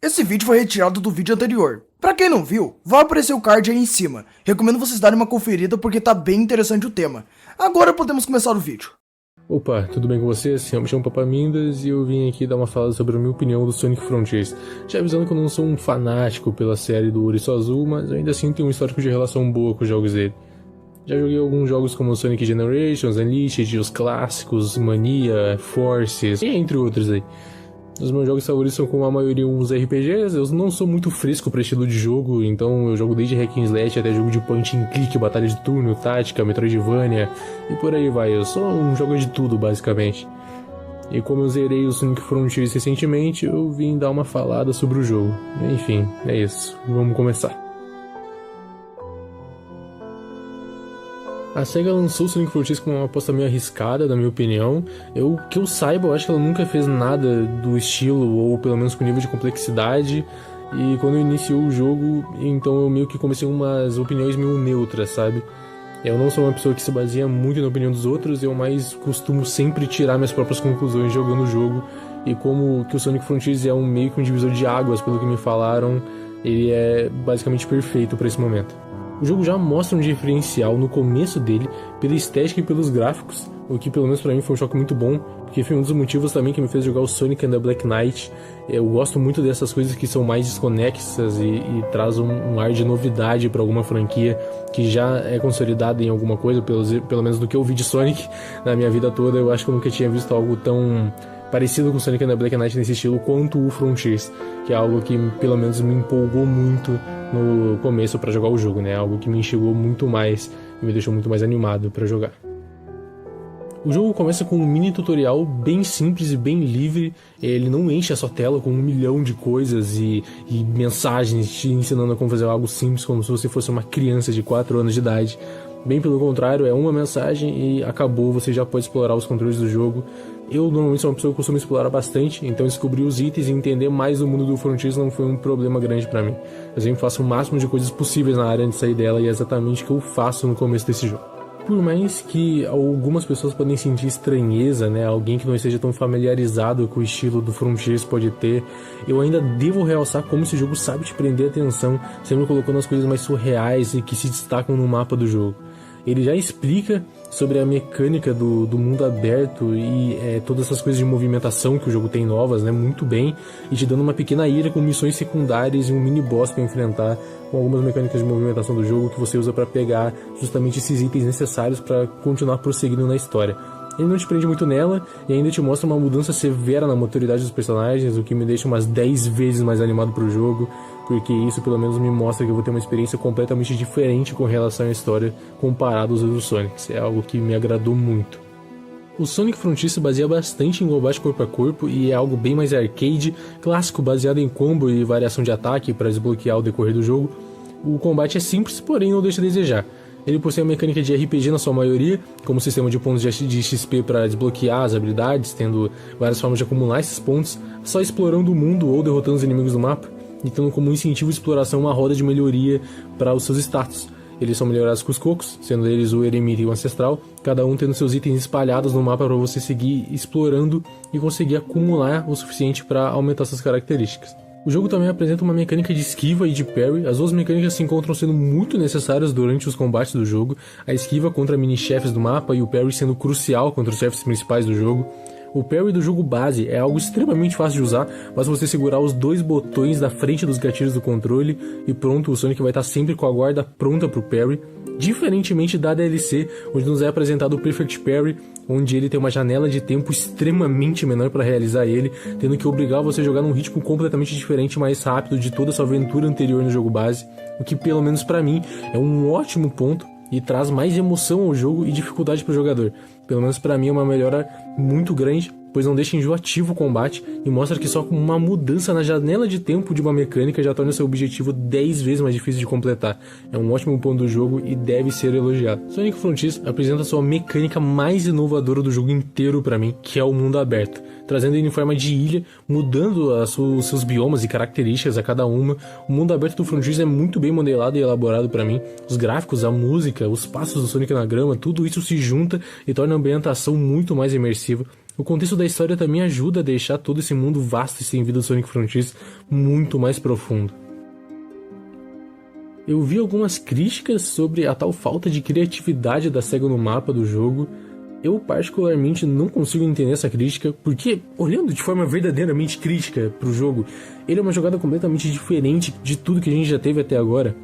Esse vídeo foi retirado do vídeo anterior. Pra quem não viu, vai aparecer o card aí em cima. Recomendo vocês darem uma conferida porque tá bem interessante o tema. Agora podemos começar o vídeo. Opa, tudo bem com vocês? Eu me chamo Papamindas e eu vim aqui dar uma fala sobre a minha opinião do Sonic Frontiers. Já avisando que eu não sou um fanático pela série do Ouriço Azul, mas ainda assim tenho um histórico de relação boa com os jogos dele. Já joguei alguns jogos como Sonic Generations, Unleashed, os clássicos, Mania, Forces, e entre outros aí. Os meus jogos favoritos são, como a maioria, uns RPGs. Eu não sou muito fresco para estilo de jogo, então eu jogo desde hack and slash até jogo de point and click, batalha de turno, tática, Metroidvania e por aí vai. Eu sou um jogo de tudo, basicamente. E como eu zerei o Sonic Frontiers recentemente, eu vim dar uma falada sobre o jogo. Enfim, é isso. Vamos começar. A SEGA lançou o Sonic Frontiers com uma aposta meio arriscada, na minha opinião. Que eu saiba, eu acho que ela nunca fez nada do estilo, ou pelo menos com nível de complexidade. E quando iniciou o jogo, então eu meio que comecei umas opiniões meio neutras, sabe? Eu não sou uma pessoa que se baseia muito na opinião dos outros, eu mais costumo sempre tirar minhas próprias conclusões jogando o jogo. E como que o Sonic Frontiers é meio que um divisor de águas, pelo que me falaram, ele é basicamente perfeito para esse momento. O jogo já mostra um diferencial no começo dele, pela estética e pelos gráficos, o que pelo menos pra mim foi um choque muito bom, porque foi um dos motivos também que me fez jogar o Sonic and the Black Knight. Eu gosto muito dessas coisas que são mais desconexas e traz um ar de novidade pra alguma franquia que já é consolidada em alguma coisa, pelo menos do que eu vi de Sonic na minha vida toda. Eu acho que eu nunca tinha visto algo tão parecido com Sonic and the Black Knight nesse estilo quanto o Frontiers, que é algo que pelo menos me empolgou muito no começo para jogar o jogo, né? Algo que me enxergou muito mais e me deixou muito mais animado para jogar. O jogo começa com um mini tutorial bem simples e bem livre. Ele não enche a sua tela com 1 milhão de coisas e mensagens te ensinando a como fazer algo simples, como se você fosse uma criança de 4 anos de idade. Bem pelo contrário, é uma mensagem e acabou, você já pode explorar os controles do jogo. Eu normalmente sou uma pessoa que costuma explorar bastante, então descobrir os itens e entender mais do mundo do Frontiers não foi um problema grande pra mim. Eu sempre faço o máximo de coisas possíveis na área antes de sair dela e é exatamente o que eu faço no começo desse jogo. Por mais que algumas pessoas podem sentir estranheza, né, alguém que não esteja tão familiarizado com o estilo do Frontiers pode ter, eu ainda devo realçar como esse jogo sabe te prender a atenção, sempre colocando as coisas mais surreais e que se destacam no mapa do jogo. Ele já explica sobre a mecânica do mundo aberto e todas essas coisas de movimentação que o jogo tem novas, né, muito bem, e te dando uma pequena ilha com missões secundárias e um mini boss para enfrentar, com algumas mecânicas de movimentação do jogo que você usa para pegar justamente esses itens necessários para continuar prosseguindo na história. Ele não te prende muito nela e ainda te mostra uma mudança severa na maturidade dos personagens, o que me deixa umas 10 vezes mais animado pro jogo, porque isso pelo menos me mostra que eu vou ter uma experiência completamente diferente com relação à história comparado aos outros Sonics. É algo que me agradou muito. O Sonic Frontiers se baseia bastante em combate corpo a corpo e é algo bem mais arcade, clássico, baseado em combo e variação de ataque para desbloquear o decorrer do jogo. O combate é simples, porém não deixa a desejar. Ele possui a mecânica de RPG na sua maioria, como sistema de pontos de XP para desbloquear as habilidades, tendo várias formas de acumular esses pontos, só explorando o mundo ou derrotando os inimigos do mapa, e tendo como incentivo de exploração uma roda de melhoria para os seus status. Eles são melhorados com os cocos, sendo eles o eremita e o ancestral, cada um tendo seus itens espalhados no mapa para você seguir explorando e conseguir acumular o suficiente para aumentar suas características. O jogo também apresenta uma mecânica de esquiva e de parry. As duas mecânicas se encontram sendo muito necessárias durante os combates do jogo, a esquiva contra mini-chefes do mapa e o parry sendo crucial contra os chefes principais do jogo. O parry do jogo base é algo extremamente fácil de usar, basta você segurar os 2 botões da frente dos gatilhos do controle e pronto, o Sonic vai estar sempre com a guarda pronta pro parry, diferentemente da DLC, onde nos é apresentado o Perfect Parry, onde ele tem uma janela de tempo extremamente menor para realizar ele, tendo que obrigar você a jogar num ritmo completamente diferente, mais rápido de toda a sua aventura anterior no jogo base, o que pelo menos para mim é um ótimo ponto e traz mais emoção ao jogo e dificuldade para o jogador. Pelo menos para mim é uma melhora muito grande, pois não deixa enjoativo o combate e mostra que só com uma mudança na janela de tempo de uma mecânica já torna seu objetivo 10 vezes mais difícil de completar. É um ótimo ponto do jogo e deve ser elogiado. Sonic Frontiers apresenta sua mecânica mais inovadora do jogo inteiro para mim, que é o mundo aberto, trazendo ele em forma de ilha, mudando os seus biomas e características a cada uma. O mundo aberto do Frontiers é muito bem modelado e elaborado para mim. Os gráficos, a música, os passos do Sonic na grama, tudo isso se junta e torna a ambientação muito mais imersiva. O contexto da história também ajuda a deixar todo esse mundo vasto e sem vida do Sonic Frontiers muito mais profundo. Eu vi algumas críticas sobre a tal falta de criatividade da SEGA no mapa do jogo. Eu particularmente não consigo entender essa crítica, porque olhando de forma verdadeiramente crítica pro jogo, ele é uma jogada completamente diferente de tudo que a gente já teve até agora.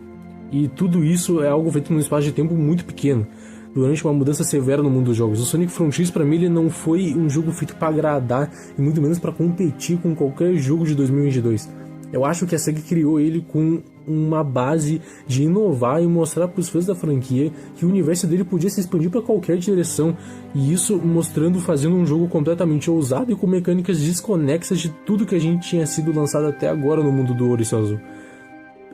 E tudo isso é algo feito num espaço de tempo muito pequeno, durante uma mudança severa no mundo dos jogos. O Sonic Frontiers pra mim ele não foi um jogo feito pra agradar, e muito menos pra competir com qualquer jogo de 2022. Eu acho que a SEGA criou ele com uma base de inovar e mostrar para os fãs da franquia que o universo dele podia se expandir para qualquer direção, e isso fazendo um jogo completamente ousado e com mecânicas desconexas de tudo que a gente tinha sido lançado até agora no mundo do Ouriço Azul.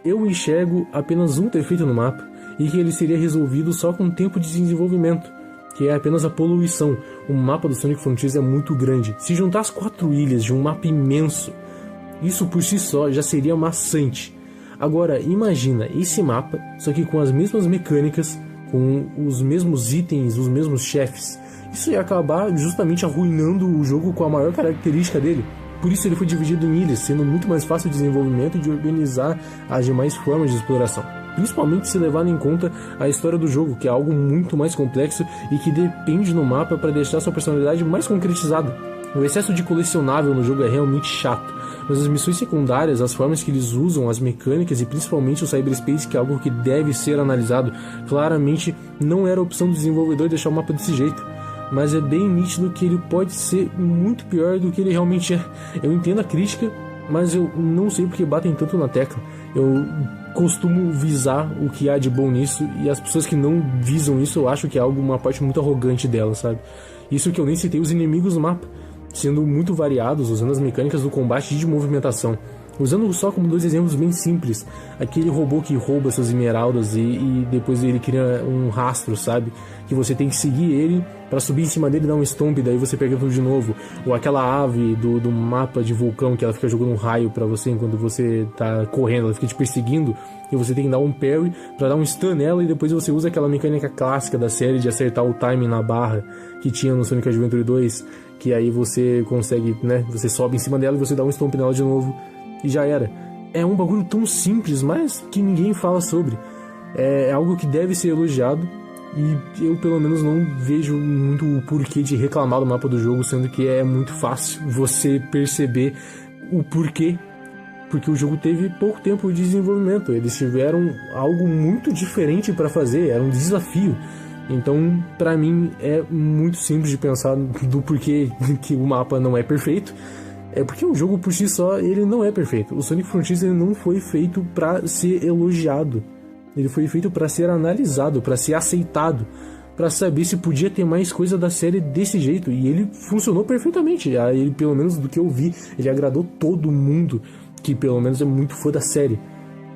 Eu enxergo apenas um defeito no mapa, e que ele seria resolvido só com tempo de desenvolvimento, que é apenas a poluição. O mapa do Sonic Frontiers é muito grande. Se juntar as 4 ilhas de um mapa imenso, isso por si só já seria maçante. Agora, imagina esse mapa, só que com as mesmas mecânicas, com os mesmos itens, os mesmos chefes. Isso ia acabar justamente arruinando o jogo com a maior característica dele. Por isso ele foi dividido em ilhas, sendo muito mais fácil o desenvolvimento de organizar as demais formas de exploração. Principalmente se levando em conta a história do jogo, que é algo muito mais complexo e que depende no mapa para deixar sua personalidade mais concretizada. O excesso de colecionável no jogo é realmente chato, mas as missões secundárias, as formas que eles usam, as mecânicas e principalmente o cyberspace, que é algo que deve ser analisado, claramente não era a opção do desenvolvedor deixar o mapa desse jeito. Mas é bem nítido que ele pode ser muito pior do que ele realmente é. Eu entendo a crítica, mas eu não sei porque batem tanto na tecla. Eu costumo visar o que há de bom nisso, e as pessoas que não visam isso, eu acho que é uma parte muito arrogante delas, sabe? Isso que eu nem citei os inimigos do mapa, sendo muito variados, usando as mecânicas do combate e de movimentação. Usando só como 2 exemplos bem simples, aquele robô que rouba suas esmeraldas e depois ele cria um rastro, sabe? Que você tem que seguir ele para subir em cima dele e dar um stomp, daí você pega tudo de novo. Ou aquela ave do mapa de vulcão que ela fica jogando um raio para você enquanto você tá correndo, ela fica te perseguindo e você tem que dar um parry para dar um stun nela, e depois você usa aquela mecânica clássica da série de acertar o timing na barra que tinha no Sonic Adventure 2, que aí você consegue, né? Você sobe em cima dela e você dá um stomp nela de novo. E já era. É um bagulho tão simples, mas que ninguém fala sobre. É algo que deve ser elogiado, e eu pelo menos não vejo muito o porquê de reclamar do mapa do jogo, sendo que é muito fácil você perceber o porquê. Porque o jogo teve pouco tempo de desenvolvimento. Eles tiveram algo muito diferente para fazer, era um desafio. Então, pra mim, é muito simples de pensar do porquê que o mapa não é perfeito. É porque o jogo por si só, ele não é perfeito. O Sonic Frontiers ele não foi feito pra ser elogiado. Ele foi feito pra ser analisado, pra ser aceitado, pra saber se podia ter mais coisa da série desse jeito. E ele funcionou perfeitamente. Ele, pelo menos do que eu vi, ele agradou todo mundo que pelo menos é muito fã da série.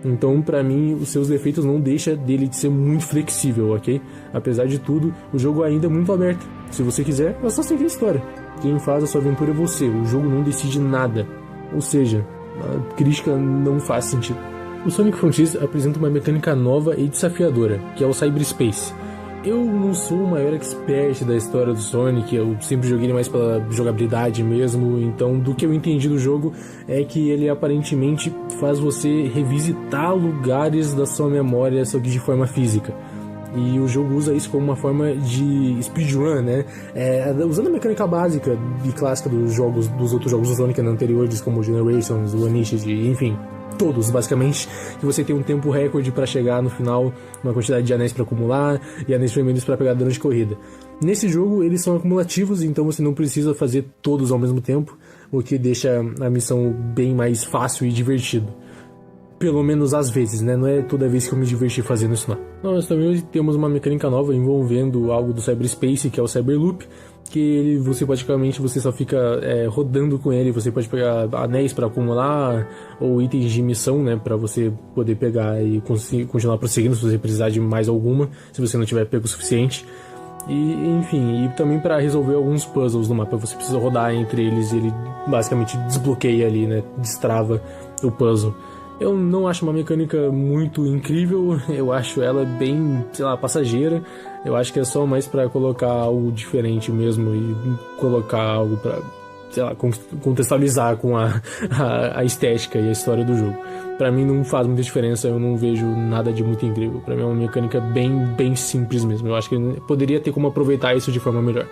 Então, pra mim, os seus defeitos não deixam dele de ser muito flexível, ok? Apesar de tudo, o jogo ainda é muito aberto. Se você quiser, é só seguir a história. Quem faz a sua aventura é você, o jogo não decide nada. Ou seja, a crítica não faz sentido. O Sonic Frontiers apresenta uma mecânica nova e desafiadora, que é o cyberspace. Eu não sou o maior expert da história do Sonic, eu sempre joguei ele mais pela jogabilidade mesmo, então do que eu entendi do jogo é que ele aparentemente faz você revisitar lugares da sua memória, só que de forma física. E o jogo usa isso como uma forma de speedrun, né? Usando a mecânica básica e clássica dos outros jogos do Sonic anteriores, como Generations, o Unleashed, enfim, todos basicamente, que você tem um tempo recorde para chegar no final, uma quantidade de anéis para acumular e anéis vermelhos para pegar durante a corrida. Nesse jogo eles são acumulativos, então você não precisa fazer todos ao mesmo tempo, o que deixa a missão bem mais fácil e divertido. Pelo menos às vezes, né? Não é toda vez que eu me diverti fazendo isso, não. Nós também temos uma mecânica nova envolvendo algo do cyberspace, que é o Cyberloop, que você praticamente só fica rodando com ele. Você pode pegar anéis para acumular ou itens de missão, né, para você poder pegar e continuar prosseguindo se você precisar de mais alguma, se você não tiver pego o suficiente. E enfim, e também para resolver alguns puzzles no mapa, você precisa rodar entre eles e ele basicamente desbloqueia ali, né, destrava o puzzle. Eu não acho uma mecânica muito incrível, eu acho ela bem, sei lá, passageira. Eu acho que é só mais pra colocar algo diferente mesmo e colocar algo pra, sei lá, contextualizar com a estética e a história do jogo. Pra mim não faz muita diferença, eu não vejo nada de muito incrível. Pra mim é uma mecânica bem simples mesmo. Eu acho que poderia ter como aproveitar isso de forma melhor.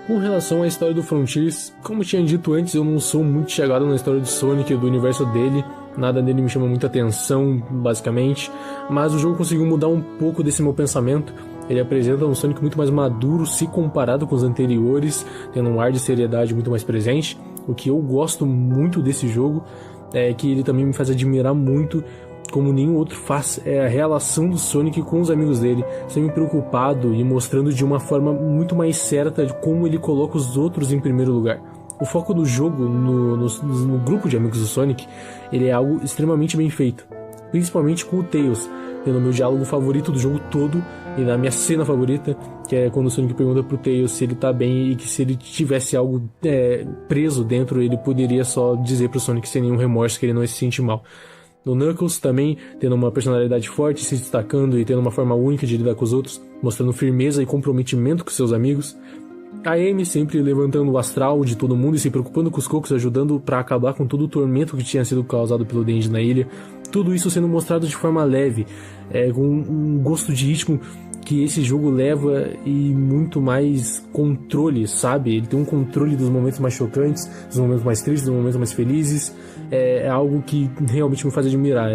Com relação à história do Frontiers, como tinha dito antes, eu não sou muito chegado na história do Sonic e do universo dele. Nada dele me chama muita atenção, basicamente. Mas o jogo conseguiu mudar um pouco desse meu pensamento. Ele apresenta um Sonic muito mais maduro se comparado com os anteriores, tendo um ar de seriedade muito mais presente. O que eu gosto muito desse jogo é que ele também me faz admirar muito, como nenhum outro faz, é a relação do Sonic com os amigos dele, sempre preocupado e mostrando de uma forma muito mais certa de como ele coloca os outros em primeiro lugar. O foco do jogo no grupo de amigos do Sonic, ele é algo extremamente bem feito, principalmente com o Tails, tendo o meu diálogo favorito do jogo todo e na minha cena favorita, que é quando o Sonic pergunta pro Tails se ele tá bem e que se ele tivesse algo preso dentro, ele poderia só dizer pro Sonic sem nenhum remorso que ele não se sente mal. No Knuckles também, tendo uma personalidade forte, se destacando e tendo uma forma única de lidar com os outros, mostrando firmeza e comprometimento com seus amigos. A Amy sempre levantando o astral de todo mundo e se preocupando com os cocos, ajudando para acabar com todo o tormento que tinha sido causado pelo Denji na ilha. Tudo isso sendo mostrado de forma leve, com um gosto de ritmo que esse jogo leva e muito mais controle, sabe? Ele tem um controle dos momentos mais chocantes, dos momentos mais tristes, dos momentos mais felizes. É algo que realmente me faz admirar.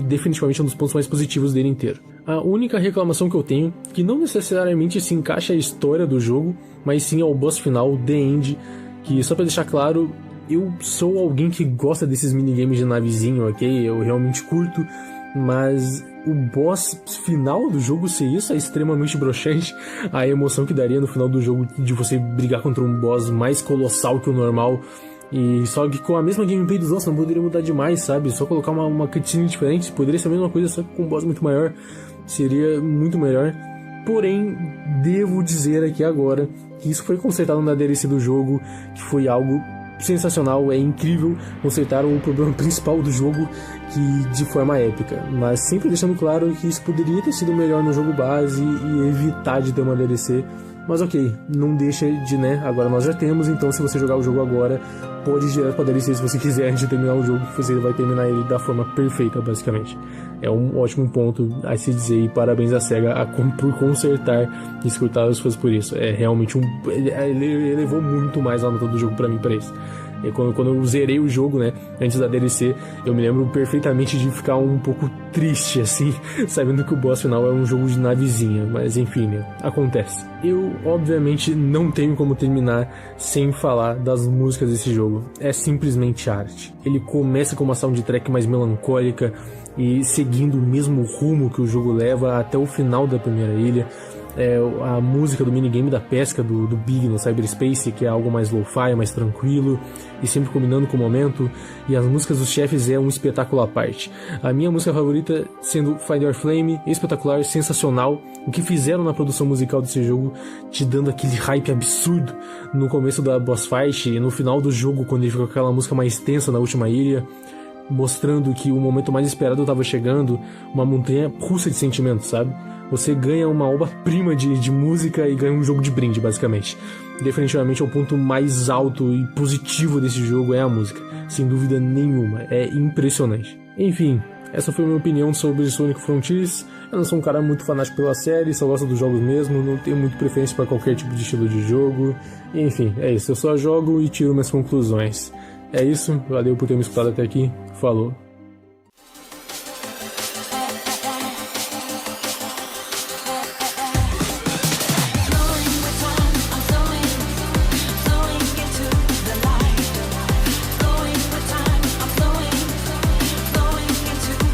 Definitivamente um dos pontos mais positivos dele inteiro. A única reclamação que eu tenho, que não necessariamente se encaixa à história do jogo, mas sim ao boss final, The End, que só pra deixar claro, eu sou alguém que gosta desses minigames de navezinho, ok? Eu realmente curto, mas o boss final do jogo ser isso é extremamente broxante. A emoção que daria no final do jogo de você brigar contra um boss mais colossal que o normal, e só que com a mesma gameplay dos outros não poderia mudar demais, sabe? Só colocar uma cutscene diferente, poderia ser a mesma coisa, só que com um boss muito maior, seria muito melhor. Porém, devo dizer aqui agora que isso foi consertado na DLC do jogo, que foi algo sensacional, é incrível. Consertaram o problema principal do jogo que de forma épica, mas sempre deixando claro que isso poderia ter sido melhor no jogo base e evitar de ter uma DLC. Mas ok, não deixa de, né, agora nós já temos, então se você jogar o jogo agora, pode ir direto pra DLC se você quiser antes de terminar o jogo, que você vai terminar ele da forma perfeita, basicamente. É um ótimo ponto a se dizer, e parabéns à SEGA por consertar e escutar os fãs por isso. É realmente ele elevou muito mais a nota do jogo pra mim, pra isso. E quando eu zerei o jogo, né, antes da DLC, eu me lembro perfeitamente de ficar um pouco triste, assim, sabendo que o boss final é um jogo de navezinha, mas enfim, né, acontece. Eu, obviamente, não tenho como terminar sem falar das músicas desse jogo. É simplesmente arte. Ele começa com uma soundtrack mais melancólica e seguindo o mesmo rumo que o jogo leva até o final da primeira ilha. A música do minigame da pesca do Big no Cyberspace, que é algo mais lo-fi, mais tranquilo e sempre combinando com o momento, e as músicas dos chefes é um espetáculo à parte. A minha música favorita sendo Find Your Flame, espetacular, sensacional. O que fizeram na produção musical desse jogo, te dando aquele hype absurdo no começo da boss fight e no final do jogo, quando ele fica com aquela música mais tensa na última ilha, mostrando que o momento mais esperado estava chegando, uma montanha russa de sentimentos, sabe? Você ganha uma obra-prima de música e ganha um jogo de brinde, basicamente. Definitivamente é o ponto mais alto e positivo desse jogo, é a música. Sem dúvida nenhuma, é impressionante. Enfim, essa foi a minha opinião sobre Sonic Frontiers. Eu não sou um cara muito fanático pela série, só gosto dos jogos mesmo, não tenho muito preferência para qualquer tipo de estilo de jogo. Enfim, é isso, eu só jogo e tiro minhas conclusões. É isso, valeu por ter me escutado até aqui, falou.